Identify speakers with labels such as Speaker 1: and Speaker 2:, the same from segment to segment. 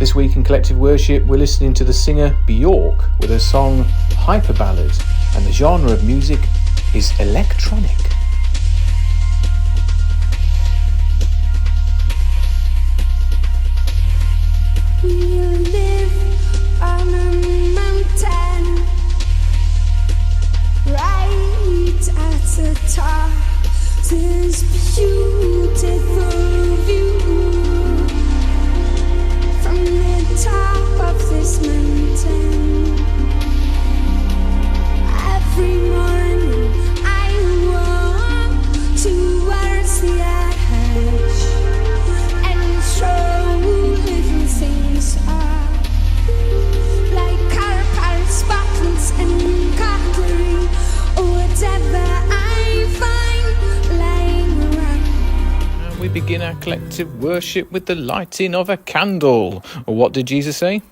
Speaker 1: This week in Collective Worship, we're listening to the singer Bjork with her song Hyper Ballad, and the genre of music is electronic.
Speaker 2: We live on a mountain, right at the top. This beautiful view from the top of this mountain. Every morning I walk towards the edge and throw little things up, like car parts, bottles and cutlery, or whatever I find lying around.
Speaker 1: We begin our collective worship with the lighting of a candle. What did Jesus say?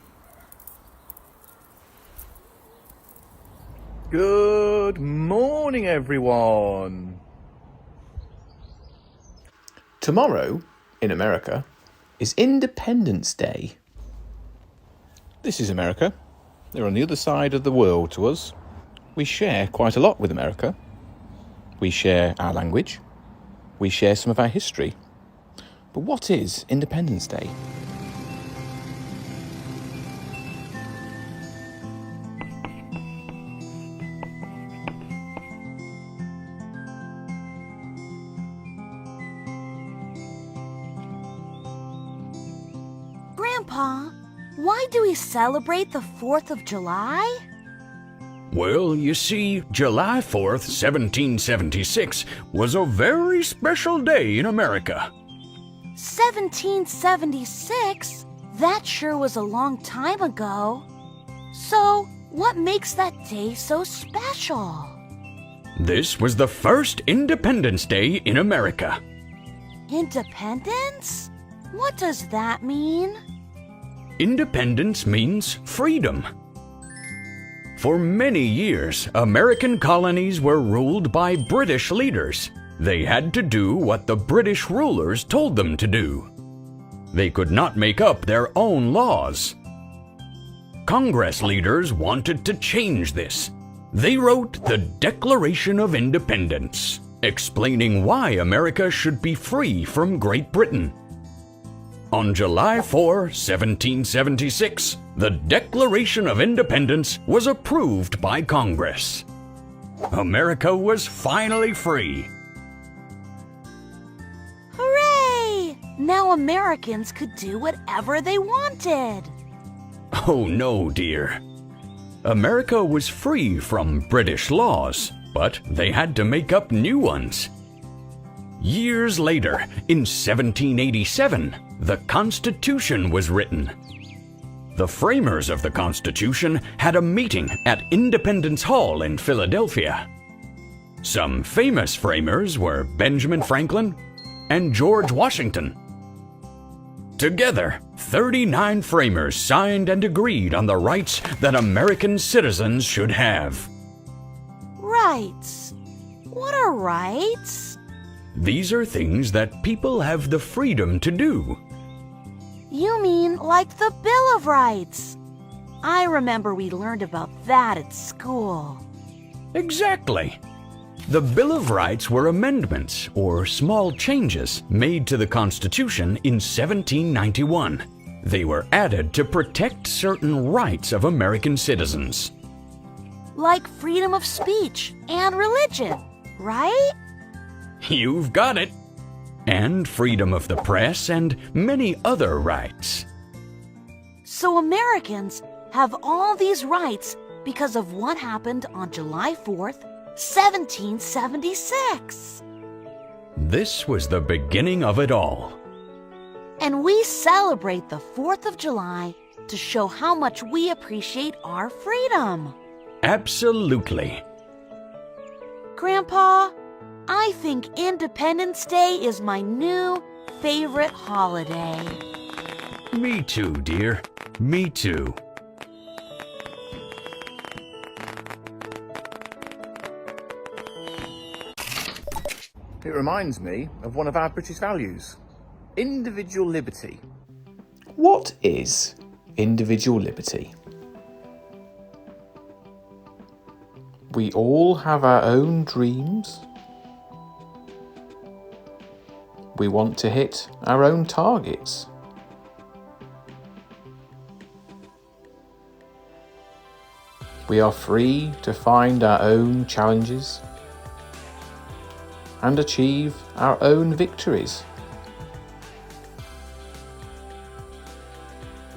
Speaker 1: Good morning, everyone. Tomorrow, in America, is Independence Day. This is America. They're on the other side of the world to us. We share quite a lot with America. We share our language. We share some of our history. But what is Independence Day?
Speaker 3: Grandpa, why do we celebrate the 4th of July?
Speaker 4: Well, you see, July 4th, 1776 was a very special day in America.
Speaker 3: 1776? That sure was a long time ago. So, what makes that day so special?
Speaker 4: This was the first Independence Day in America.
Speaker 3: Independence? What does that mean?
Speaker 4: Independence means freedom. For many years, American colonies were ruled by British leaders. They had to do what the British rulers told them to do. They could not make up their own laws. Congress leaders wanted to change this. They wrote the Declaration of Independence, explaining why America should be free from Great Britain. On July 4, 1776, the Declaration of Independence was approved by Congress. America was finally free.
Speaker 3: Hooray! Now Americans could do whatever they wanted.
Speaker 4: Oh no, dear. America was free from British laws, but they had to make up new ones. Years later, in 1787, the Constitution was written. The framers of the Constitution had a meeting at Independence Hall in Philadelphia. Some famous framers were Benjamin Franklin and George Washington. Together, 39 framers signed and agreed on the rights that American citizens should have.
Speaker 3: Rights? What are rights?
Speaker 4: These are things that people have the freedom to do.
Speaker 3: You mean like the Bill of Rights? I remember we learned about that at school.
Speaker 4: Exactly. The Bill of Rights were amendments or small changes made to the Constitution in 1791. They were added to protect certain rights of American citizens.
Speaker 3: Like freedom of speech and religion, right?
Speaker 4: You've got it. And freedom of the press and many other rights.
Speaker 3: So Americans have all these rights because of what happened on July 4th, 1776.
Speaker 4: This was the beginning of it all.
Speaker 3: And we celebrate the 4th of July to show how much we appreciate our freedom.
Speaker 4: Absolutely.
Speaker 3: Grandpa, I think Independence Day is my new favorite holiday.
Speaker 4: Me too, dear. Me too.
Speaker 1: It reminds me of one of our British values, individual liberty. What is individual liberty. We all have our own dreams. We want to hit our own targets. We are free to find our own challenges and achieve our own victories.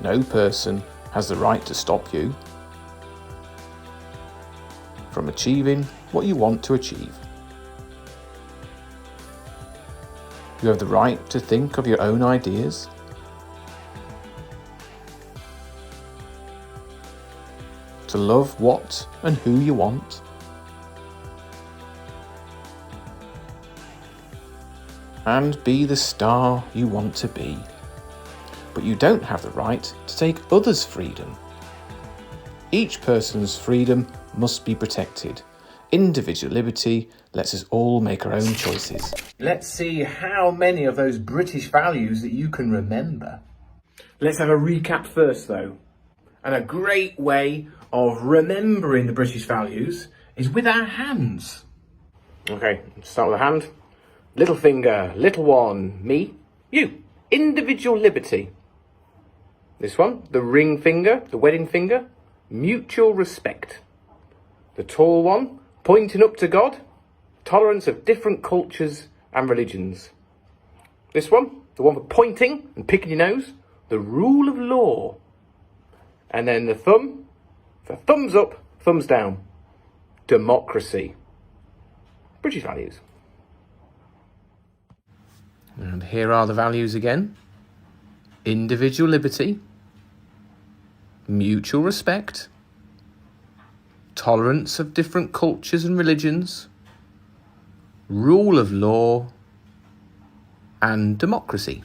Speaker 1: No person has the right to stop you from achieving what you want to achieve. You have the right to think of your own ideas, to love what and who you want, and be the star you want to be. But you don't have the right to take others' freedom. Each person's freedom must be protected. Individual liberty lets us all make our own choices. Let's see how many of those British values that you can remember. Let's have a recap first though. And a great way of remembering the British values is with our hands. Okay, let's start with a hand. Little finger, little one, me, you. Individual liberty. This one, the ring finger, the wedding finger, mutual respect. The tall one, pointing up to God, tolerance of different cultures and religions. This one, the one for pointing and picking your nose, the rule of law. And then the thumb, for thumbs up, thumbs down, democracy. British values. And here are the values again. Individual liberty, mutual respect, tolerance of different cultures and religions, rule of law, and democracy.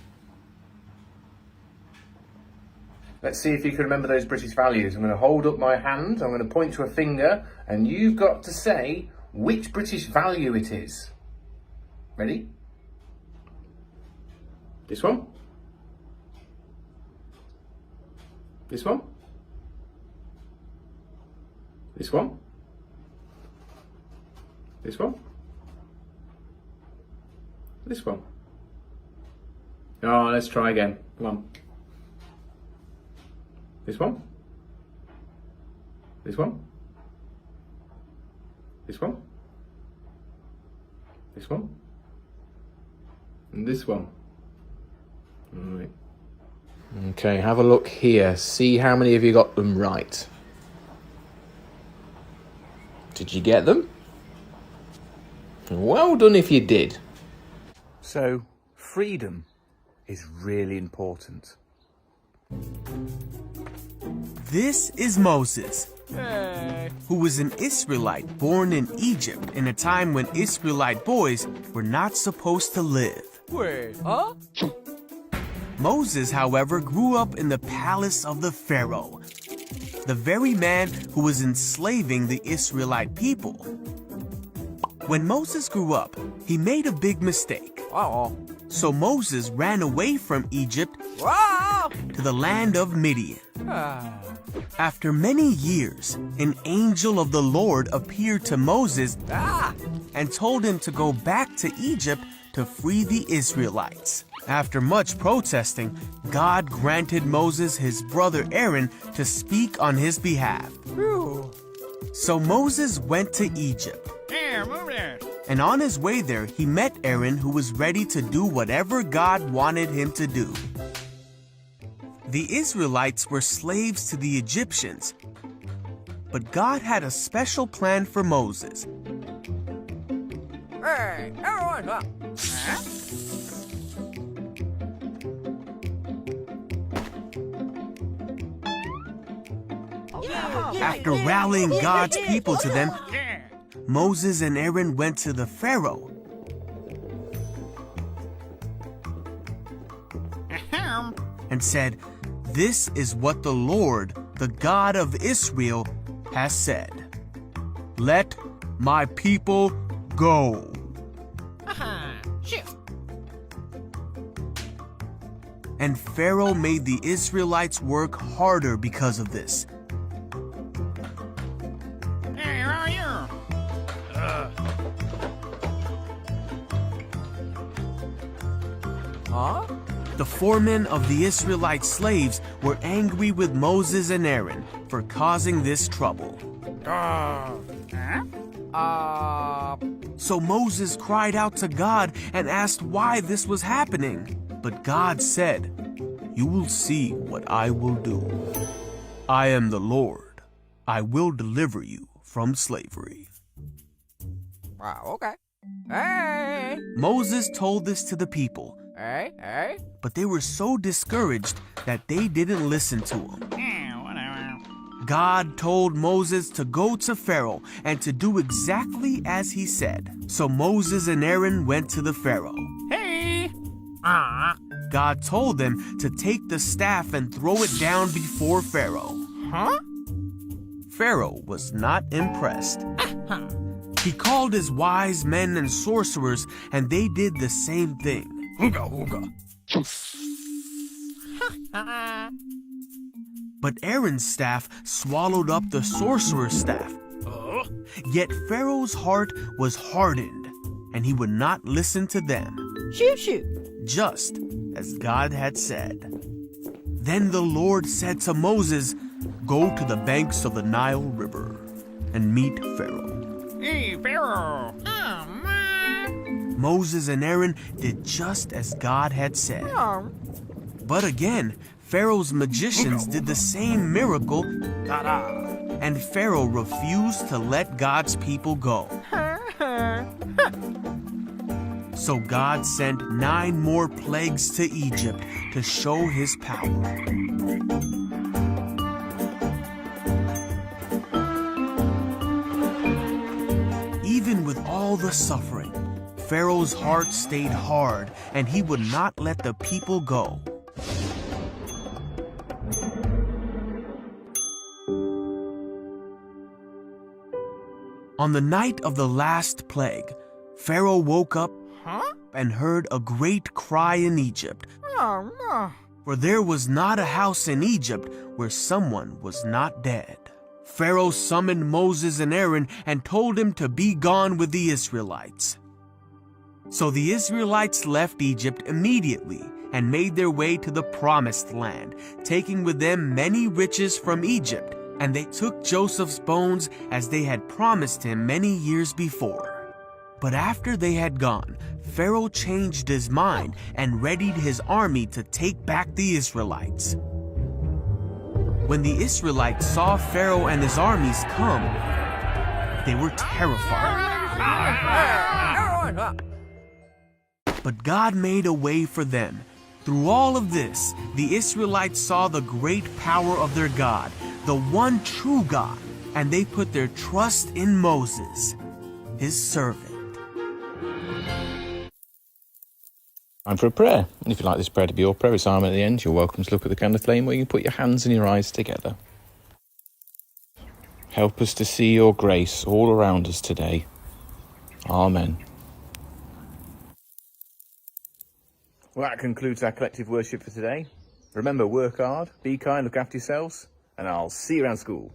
Speaker 1: Let's see if you can remember those British values. I'm going to hold up my hand, I'm going to point to a finger, and you've got to say which British value it is. Ready? This one? This one? This one? This one? This one? Oh, let's try again. Come on. This one? This one? This one? This one? And this one. All right. Okay, have a look here. See how many of you got them right. Did you get them? Well done if you did. So, freedom is really important.
Speaker 5: This is Moses, who was an Israelite born in Egypt in a time when Israelite boys were not supposed to live.
Speaker 6: Wait, huh?
Speaker 5: Moses, however, grew up in the palace of the Pharaoh, the very man who was enslaving the Israelite people. When Moses grew up, he made a big mistake.
Speaker 6: Uh-oh.
Speaker 5: So Moses ran away from Egypt
Speaker 6: Wow!
Speaker 5: to the land of Midian.
Speaker 6: Ah.
Speaker 5: After many years, an angel of the Lord appeared to Moses and told him to go back to Egypt to free the Israelites. After much protesting, God granted Moses his brother Aaron to speak on his behalf.
Speaker 6: Phew.
Speaker 5: So Moses went to Egypt. And on his way there, he met Aaron, who was ready to do whatever God wanted him to do. The Israelites were slaves to the Egyptians, but God had a special plan for Moses.
Speaker 6: Hey, everyone up.
Speaker 5: After rallying God's people to them, Moses and Aaron went to the Pharaoh. And said, "This is what the Lord, the God of Israel, has said. Let my people go." And Pharaoh made the Israelites work harder because of this.
Speaker 6: Hey, how are you? Huh?
Speaker 5: The foremen of the Israelite slaves were angry with Moses and Aaron for causing this trouble. So Moses cried out to God and asked why this was happening. But God said, "You will see what I will do. I am the Lord. I will deliver you from slavery."
Speaker 6: Wow, okay. Hey!
Speaker 5: Moses told this to the people,
Speaker 6: Hey, hey.
Speaker 5: but they were so discouraged that they didn't listen to him. God told Moses to go to Pharaoh and to do exactly as he said. So Moses and Aaron went to the Pharaoh.
Speaker 6: Hey!
Speaker 5: God told them to take the staff and throw it down before Pharaoh.
Speaker 6: Huh?
Speaker 5: Pharaoh was not impressed. He called his wise men and sorcerers, and they did the same thing.
Speaker 6: Ooga, ooga.
Speaker 5: But Aaron's staff swallowed up the sorcerer's staff. Yet Pharaoh's heart was hardened, and he would not listen to them,
Speaker 6: Shoot, shoot.
Speaker 5: just as God had said. Then the Lord said to Moses, "Go to the banks of the Nile River and meet Pharaoh."
Speaker 6: Hey, Pharaoh. Oh, man.
Speaker 5: Moses and Aaron did just as God had said.
Speaker 6: Oh.
Speaker 5: But again, Pharaoh's magicians did the same miracle, and Pharaoh refused to let God's people go. So God sent 9 more plagues to Egypt to show his power. Even with all the suffering, Pharaoh's heart stayed hard, and he would not let the people go. On the night of the last plague, Pharaoh woke up and heard a great cry in Egypt,
Speaker 6: Oh, no.
Speaker 5: for there was not a house in Egypt where someone was not dead. Pharaoh summoned Moses and Aaron and told them to be gone with the Israelites. So the Israelites left Egypt immediately and made their way to the Promised Land, taking with them many riches from Egypt, and they took Joseph's bones as they had promised him many years before. But after they had gone, Pharaoh changed his mind and readied his army to take back the Israelites. When the Israelites saw Pharaoh and his armies come, they were terrified. But God made a way for them. Through all of this, the Israelites saw the great power of their God, the one true God, and they put their trust in Moses, his servant.
Speaker 1: Time for a prayer. And if you'd like this prayer to be your prayer assignment at the end, you're welcome to look at the candle flame where you can put your hands and your eyes together. Help us to see your grace all around us today. Amen. Well, that concludes our collective worship for today. Remember, work hard, be kind, look after yourselves, and I'll see you around school.